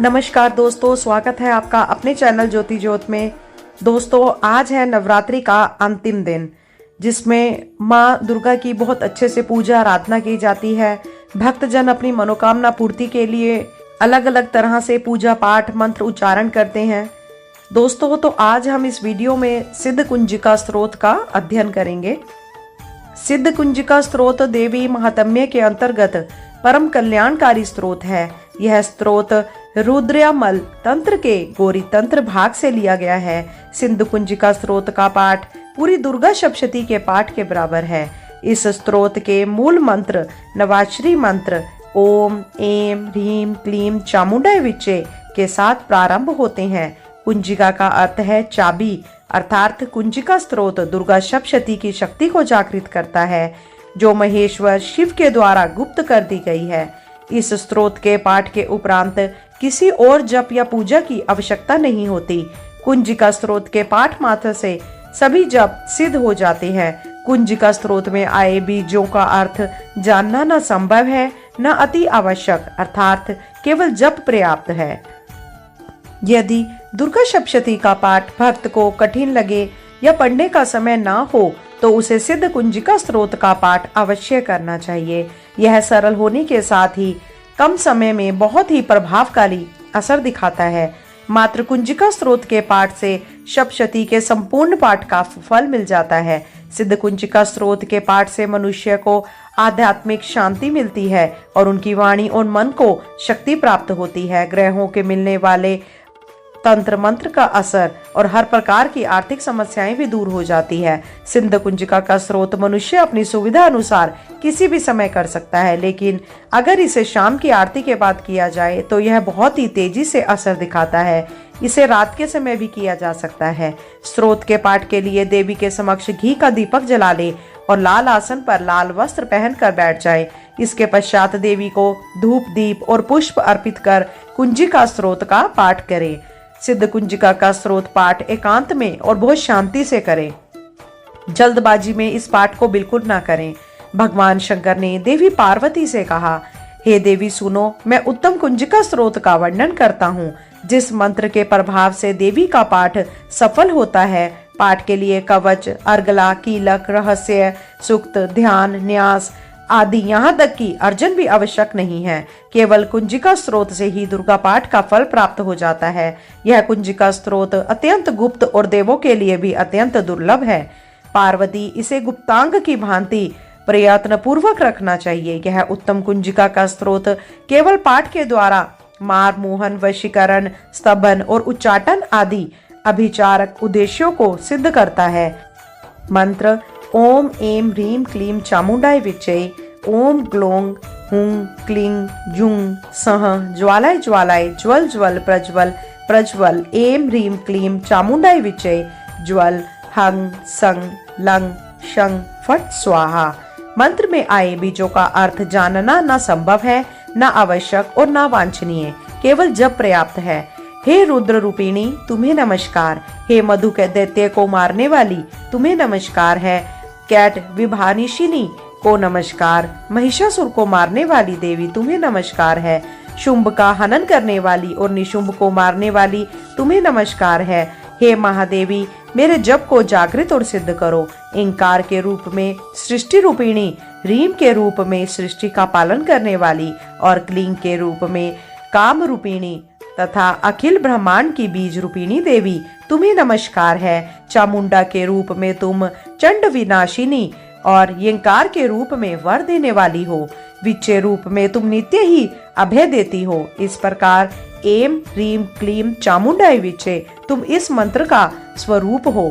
नमस्कार दोस्तों, स्वागत है आपका अपने चैनल ज्योति ज्योत में। दोस्तों, आज है नवरात्रि का अंतिम दिन, जिसमें माँ दुर्गा की बहुत अच्छे से पूजा आराधना की जाती है। भक्तजन अपनी मनोकामना पूर्ति के लिए अलग अलग तरह से पूजा पाठ मंत्र उच्चारण करते हैं। दोस्तों, तो आज हम इस वीडियो में सिद्ध कुंजिका स्त्रोत का अध्ययन करेंगे। सिद्ध कुंजिका स्त्रोत देवी महात्म्य के अंतर्गत परम कल्याणकारी स्त्रोत है। यह स्त्रोत रुद्रयामल तंत्र के गौरी तंत्र भाग से लिया गया है। सिंधु कुंजिका स्त्रोत का पाठ पूरी दुर्गा सप्तशती के पाठ के बराबर है। इस स्त्रोत के मूल मंत्र नवाश्री मंत्र ओम एम ह्रीम क्लीम चामुंडाय विचे के साथ प्रारंभ होते हैं। कुंजिका का अर्थ है चाबी, अर्थात कुंजिका स्त्रोत दुर्गा सप्तशती की शक्ति को जागृत करता है, जो महेश्वर शिव के द्वारा गुप्त कर दी गई है। इस स्त्रोत के पाठ के उपरांत किसी और जप या पूजा की आवश्यकता नहीं होती। कुंजिका स्त्रोत के पाठ मात्र से सभी जप सिद्ध हो जाते हैं। कुंजिका स्त्रोत में आए बीजों का अर्थ जानना न संभव है न अति आवश्यक, अर्थात केवल जप पर्याप्त है। यदि दुर्गा सप्तशती का पाठ भक्त को कठिन लगे या पढ़ने का समय ना हो तो उसे सिद्ध कुंजिका स्त्रोत का पाठ अवश्य करना चाहिए। यह सरल होने के साथ ही कम समय में बहुत ही प्रभावकारी असर दिखाता है। मात्र कुंजिका स्त्रोत के पाठ से सप्तशती के संपूर्ण पाठ का फल मिल जाता है। सिद्ध कुंजिका स्त्रोत के पाठ से मनुष्य को आध्यात्मिक शांति मिलती है और उनकी वाणी और मन को शक्ति प्राप्त होती है। ग्रहों के मिलने वाले तंत्र मंत्र का असर और हर प्रकार की आर्थिक समस्याएं भी दूर हो जाती है। सिंध कुंजिका का स्रोत मनुष्य अपनी सुविधा अनुसार किसी भी समय कर सकता है, लेकिन अगर इसे शाम की आरती के बाद किया जाए तो यह बहुत ही तेजी से असर दिखाता है। इसे रात के समय भी किया जा सकता है। स्रोत के पाठ के लिए देवी के समक्ष घी का दीपक जला ले और लाल आसन पर लाल वस्त्र पहनकर बैठ जाए। इसके पश्चात देवी को धूप दीप और पुष्प अर्पित कर कुंजिका स्त्रोत का पाठ करें। सिद्ध कुंजिका का स्त्रोत पाठ एकांत में और बहुत शांति से करें। जल्दबाजी में इस पाठ को बिल्कुल ना करें। भगवान शंकर ने देवी पार्वती से कहा, हे देवी सुनो, मैं उत्तम कुंजिका स्त्रोत का वर्णन करता हूँ, जिस मंत्र के प्रभाव से देवी का पाठ सफल होता है। पाठ के लिए कवच, अर्गला, कीलक, रहस्य, सूक्त, ध्यान, न्यास आदि यहाँ तक कि अर्जन भी आवश्यक नहीं है। केवल कुंजिका स्त्रोत से ही दुर्गा पाठ का फल प्राप्त हो जाता है। यह कुंजिका स्त्रोत अत्यंत गुप्त और देवों के लिए भी अत्यंत दुर्लभ है। पार्वती इसे गुप्तांग की भांति प्रयत्न पूर्वक रखना चाहिए। यह उत्तम कुंजिका का स्त्रोत केवल पाठ के द्वारा मार, मोहन, वशीकरण, स्तंभन और उच्चाटन आदि अभिचारक उद्देश्यों को सिद्ध करता है। मंत्र ओम एम ह्रीम क्लीम चामुंडाय विचे ओम ग्लोंग हुं क्लीं जुं सह ज्वालाय ज्वालाय ज्वल ज्वल प्रज्वल प्रज्वल एम ह्रीम क्लीम चामुंडाय विचे ज्वल हंग संग लंग शंग फट स्वाहा। मंत्र में आए बीजों का अर्थ जानना न संभव है, न आवश्यक और न वांछनीय, केवल जप पर्याप्त है। हे रुद्र रूपिणी तुम्हें नमस्कार। हे मधु के दैत्य को मारने वाली तुम्हें नमस्कार है। कैट विभानिशिनी को नमस्कार। महिषासुर को मारने वाली देवी तुम्हें नमस्कार है। शुंभ का हनन करने वाली और निशुंभ को मारने वाली तुम्हें नमस्कार है। हे महादेवी मेरे जप को जागृत और सिद्ध करो। इंकार के रूप में सृष्टि रूपिणी, रीम के रूप में सृष्टि का पालन करने वाली और क्लीं के रूप में काम रूपिणी तथा अखिल ब्रह्मांड की बीज रूपिणी देवी तुम्हें नमस्कार है। चामुंडा के रूप में तुम चंड विनाशिनी और यंकार के रूप में वर देने वाली हो। विचे रूप में तुम नित्य ही अभय देती हो। इस प्रकार एम ह्रीम क्लीम चामुंडाय विचे तुम इस मंत्र का स्वरूप हो।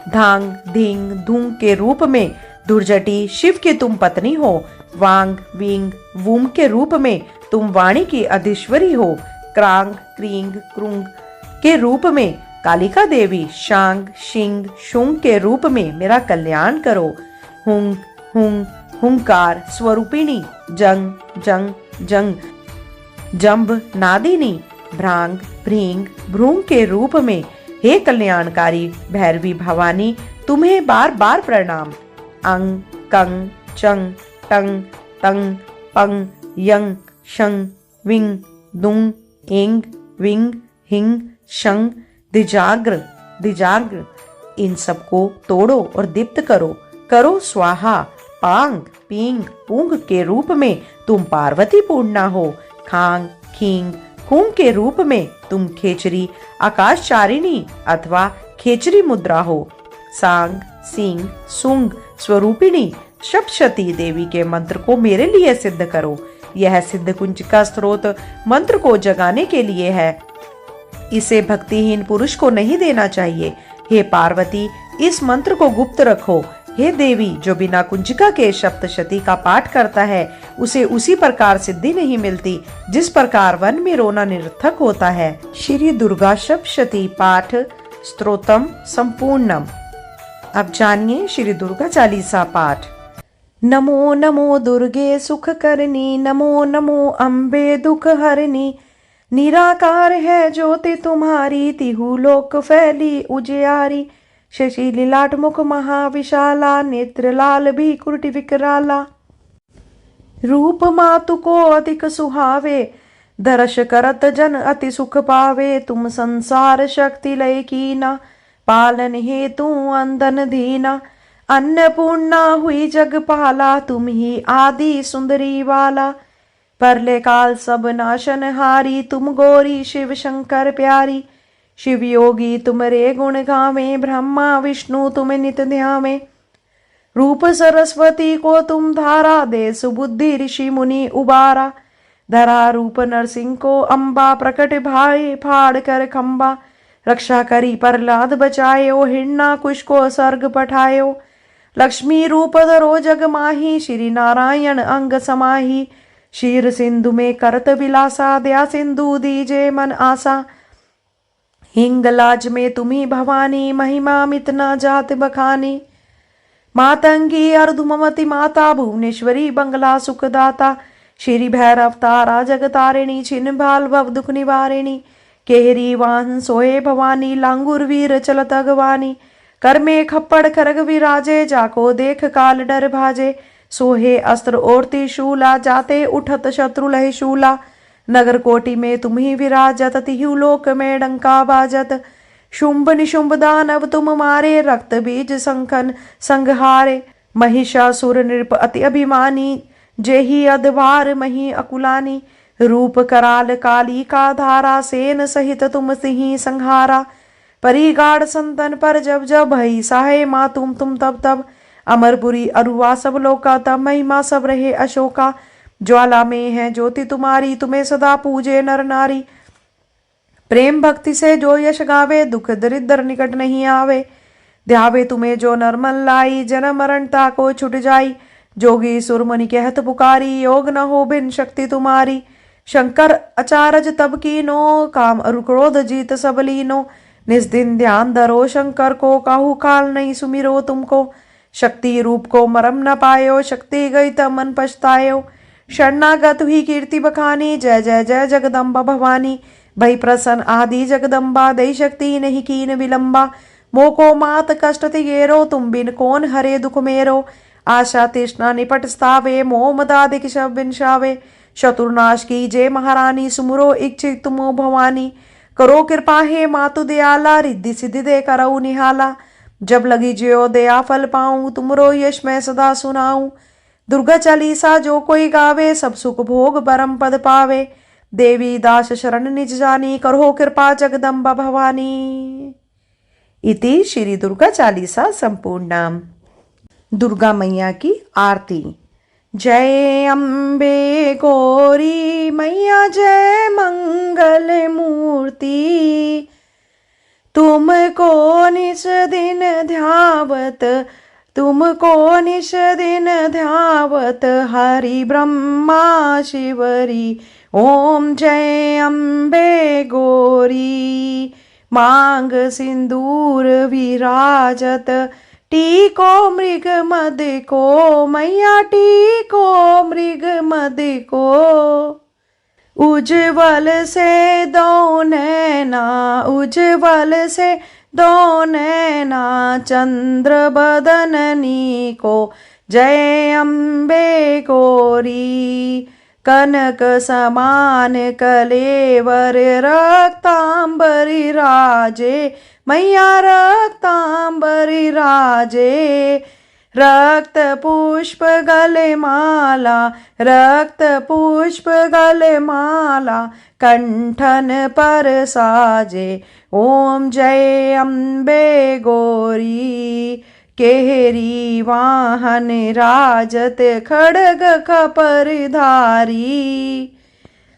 धांग धींग धूंग के रूप में दुर्जटी शिव की तुम पत्नी हो। वांग विंग वूम के रूप में तुम वाणी की अधीश्वरी हो। क्रांग क्रींग क्रुंग के रूप में कालिका देवी शांग शिंग शुंग के रूप में मेरा कल्याण करो। हुंग हुंग हुंकार स्वरूपिणी जंग जंग जंग जंब नादिनी भ्रांग भ्रींग भ्रूंग के रूप में हे कल्याणकारी भैरवी भवानी तुम्हें बार बार प्रणाम। अंग कंग चंग टंग तंग पंग यंग शंग विंग दुंग इंग, विंग, हिंग, शंग, दिजाग्र, दिजाग्र, इन सबको तोड़ो और दीप्त करो। करो स्वाहा। पांग, पींग, पूंग के रूप में तुम पार्वती पूर्णा हो। खांग, खींग, खूंग के रूप में तुम खेचरी आकाशचारिणी अथवा खेचरी मुद्रा हो। सांग, सींग, सुंग स्वरूपिणी सप्तशती देवी के मंत्र को मेरे लिए सिद्ध करो। यह सिद्ध कुंजिका स्त्रोत मंत्र को जगाने के लिए है, इसे भक्तिहीन पुरुष को नहीं देना चाहिए। हे पार्वती, इस मंत्र को गुप्त रखो। हे देवी, जो बिना कुंजिका के सप्तशती का पाठ करता है उसे उसी प्रकार सिद्धि नहीं मिलती जिस प्रकार वन में रोना निरर्थक होता है। श्री दुर्गा सप्तशती पाठ स्तोत्रम संपूर्णम। अब जानिए श्री दुर्गा चालीसा पाठ। नमो नमो दुर्गे सुख करनी, नमो नमो अम्बे दुख हरनी। निराकार है ज्योति तुम्हारी, तिहु लोक फैली उजियारी। शशि लीलाट मुख महाविशाला, नेत्र लाल भी कुरुटि विकराला। रूप मातु को अधिक सुहावे, दर्श करत जन अति सुख पावे। तुम संसार शक्ति लय कीना, पालन हेतु अंदन दीना। अन्नपूर्णा हुई जगपाला, तुम ही आदि सुंदरी वाला। परले काल सब नाशन हारी, तुम गौरी शिव शंकर प्यारी। शिव योगी तुमरे गुण गावे, ब्रह्मा विष्णु तुम्हें नित ध्यावे। रूप सरस्वती को तुम धारा, दे सुबुद्धि ऋषि मुनि उबारा। धरा रूप नरसिंह को अम्बा, प्रकट भाई फाड़ कर खम्बा। रक्षा करी प्रहलाद बचायो, हिरणा कुश को सर्ग पठायो। लक्ष्मी रूप धरो जग माही, श्री नारायण अंग समाही। क्षीर सिंधु में करत विलासा, दया सिंधु दीजे मन आसा। हिंगलाज में तुम्ही भवानी, महिमा मित न जात बखानी। मातंगी अर्धुमती माता, भुवनेश्वरी बंगला सुखदाता। श्री भैरव तारा जगतारिणी, छिन्न भाल भव दुख निवारिणी। केहरी वाहन सोए भवानी, लांगुर वीर चलत अगवानी। कर में खप्पड़ खरग विराजे, जाको देख काल डर भाजे। सोहे अस्त्र और त्रिशूला, जाते उठत शत्रु लहे शूला। नगर कोटि में तुम ही विराजत, तिहु लोक में डंका बाजत। शुंभ निशुंभ दानव तुम मारे, रक्त बीज संखन संघहारे। महिषासुर नृप अति अभिमानी, जेहि अधवार मही अकुलानी। रूप कराल काली का धारा, सेन सहित तुम सिंही संहारा। परिगाढ़ संतन पर जब जब, भई साहे माँ तुम तब तब। अमरपुरी अरुआ सब लोका, तब महिमा सब रहे अशोका। ज्वाला में है ज्योति तुम्हारी, तुम्हें सदा पूजे नर नारी। प्रेम भक्ति से जो यश गावे, दुख दरिद्र निकट नहीं आवे। ध्यावे तुम्हें जो नरमन लाई, जन्म मरणता को छुट जाई। जोगी सुरमुनि कहत पुकारी, योग न हो बिन शक्ति तुम्हारी। शंकर अचारज तब कीनो, काम अरु क्रोध जीत सब लीनो। निस दिन ध्यान धरो शंकर को, काहू काल नहीं सुमिरो तुमको। शक्ति रूप को मरम न पायो, शक्ति गई तब मन पछतायो। शरणागत हुई कीर्ति बखानी, जय जय जय जगदम्बा भवानी। भई प्रसन्न आदि जगदम्बा, दई शक्ति नहीं कीन विलंबा। मोको मात कष्ट तिगेरो, तुम बिन कौन हरे दुख मेरो। आशा तृष्णा निपट स्थावे, मोह मदादिक शब बिनशावे। शत्रुनाश की जय महारानी, सुमरो इच्छित तुमो भवानी। करो कृपा हे मातु दयाला, रिद्धि सिद्धि दे करऊ निहाला। जब लगी ज्यो दया फल पाऊं, तुमरो यश मैं सदा सुनाऊं। दुर्गा चालीसा जो कोई गावे, सब सुख भोग परम पद पावे। देवी दास शरण निज जानी, करो कृपा जगदम्बा भवानी। इति श्री दुर्गा चालीसा संपूर्णम। दुर्गा मैया की आरती। जय अम्बे गौरी मैया, जय मंगल मूर्ति। तुमको निश दिन ध्यावत, तुमको निश दिन ध्यावत। हरि ब्रह्मा शिवरी, ओम जय अम्बे गौरी। मांग सिंदूर विराजत, टीको मृग मद को मैया, टीको मृग मद को। उज्ज्वल से दो नैना, उज्ज्वल से दो नैना। चंद्र बदननी को, जय अम्बे गौरी। कनक समान कलेवर रक्तांबरी राजे, मैया रक्तांबरी राजे। रक्त पुष्प गले माला, रक्त पुष्प गले माला, कंठन पर साजे। ओम जय अम्बे गौरी, केहरी वाहन राजत खड्ग खपरधारी।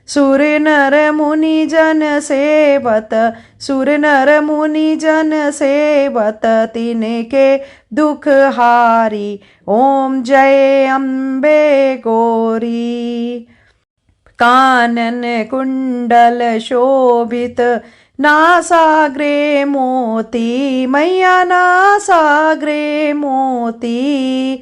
सुर नर मुनि जन सेवत, सुर नर मुनि जन सेवत, तिनके दुख हारी। ओम जय अम्बे गौरी। कानन कुंडल शोभित, नासाग्रे मोती, मैया नासाग्रे मोती।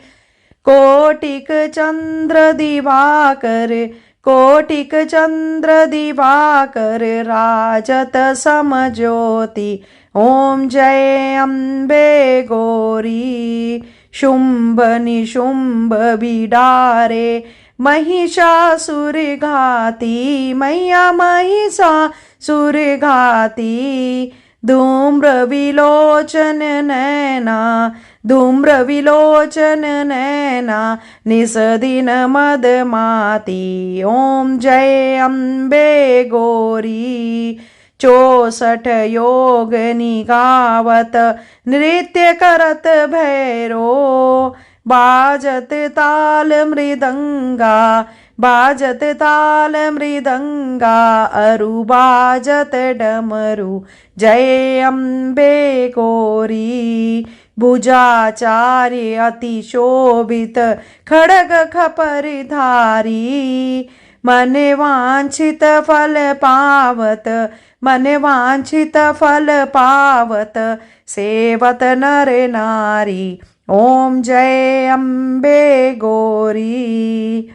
कोटिक चंद्र दिवाकर, कोटिक चंद्र दिवाकर, राजत समज्योति। ओम जय अम्बे गौरी। शुंभ निशुंभ बिडारे, महिषासुर घाती, मैया महिषासुर घाती। धूम्र विलोचन नैना, धूम्र विलोचन नैना, निसदिन मदमाती। ओम जय अम्बे गौरी। 64 योग निगावत, नृत्य करत भैरो, बाजत ताल मृदंगा, बाजत ताल मृदंगा, अरु बाजत डमरू। जय अम्बे गौरी। भुजाचार्य अति शोभित, खड्ग खपरधारी। मन वांछित फल पावत, मन वांछित फल पावत, सेवत नर नारी। ओम जय अम्बे गौरी।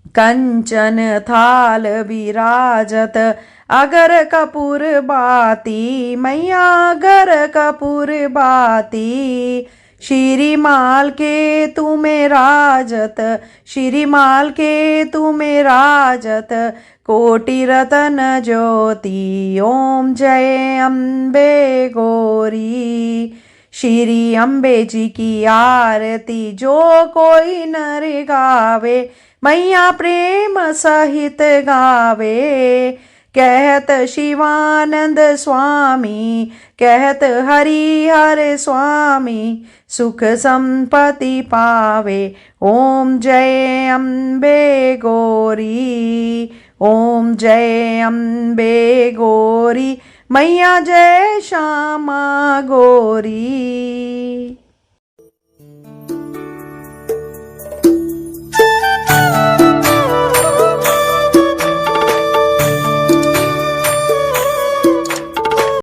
कंचन थाल विराजत, अगर कपूर बाती, मैया अगर कपूर बाती। श्रीमाल के तुम्हें राजत, श्रीमाल के तुम्हें राजत, कोटि रतन ज्योति। ओम जय अम्बे गौरी। श्री अम्बे जी की आरती जो कोई नर गावे, मैया प्रेम सहित गावे। कहत शिवानंद स्वामी, कहत हरिहर स्वामी, सुख संपत्ति पावे। ओम जय अम्बे गौरी। ओम जय अम्बे गौरी, मैया जय श्यामा गौरी।